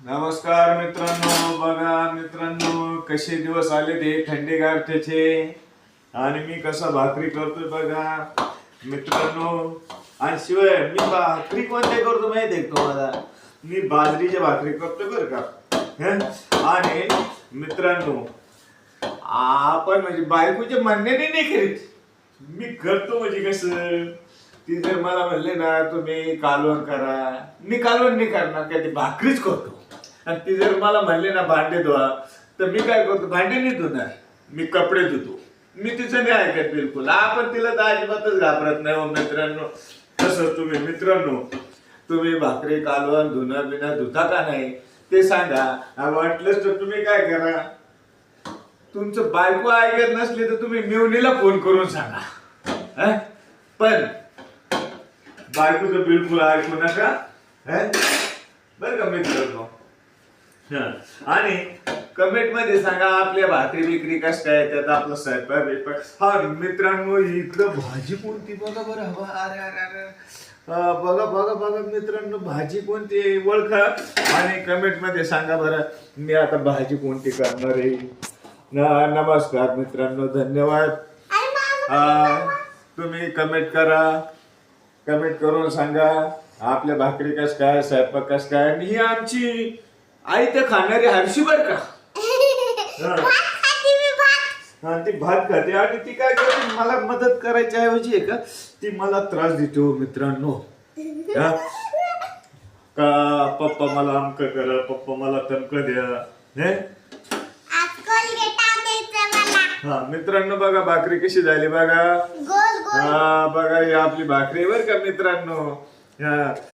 नमस्कार मित्रांनो, बघा मित्रांनो कसे दिवस आले ते थंडीगार त्याचे आणि मी कसा भाकरी करतोय बघा मित्रांनो. आणि शिवाय मी भाकरी कोणत्या करतो माहिती आहे तुम्हाला? मी बाजरीच्या भाकरी करतोय बरं का. आणि मित्रांनो आपण म्हणजे बायकोच्या म्हणण्याने नाही करीत, मी करतो म्हणजे कसं. ती जर मला म्हणले ना तुम्ही कालवण करा, मी कालवण नाही करणार, काय ती भाकरीच करतो. आणि ती जर मला म्हणले ना भांडे धुवा, तर मी काय करतो, भांडे नाही धुणार, मी कपडे धुतो. मी तिचं नाही ऐकत बिलकुल. आपण तिला तर अजिबातच घाबरत नाही हो मित्रांनो. तसं तुम्ही मित्रांनो, तुम्ही भाकरी कालवण धुणं बिणं धुता का नाही ते सांगा. वाटलंच तर तुम्ही काय करा, तुमचं बायको ऐकत नसली तर तुम्ही मेवणीला फोन करून सांगा. पण बायकोचं बिलकुल ऐकू नका बरं का मित्रांनो. आणि कमेंट मध्ये सांगा आपल्या भाकरी बिकरी कस काय, त्यात आपला स्वयंपाक बिपाक. हा मित्रांनो, इकडं भाजी कोणती बघा बरं. अरे अरे अरे बघा बघा बघा मित्रांनो, भाजी कोणती ओळखा आणि कमेंट मध्ये सांगा बरं. मी आता भाजी कोणती करणार आहे. नमस्कार मित्रांनो, धन्यवाद. तुम्ही कमेंट करा, कमेंट करून सांगा आपल्या भाकरी कस काय, स्वयंपाक कस काय. आणि ही आमची आई तर खाणारी हरशी बर का. ती भात खाते आणि ती काय करते, मला मदत करायच्या ऐवजी आहे का ती मला त्रास देते हो मित्रांनो. का पप्पा मला अमक करा, पप्पा मला तमक द्या. हा मित्रांनो बघा भाकरी कशी झाली बघा. बघा ही आपली भाकरी बर का मित्रांनो.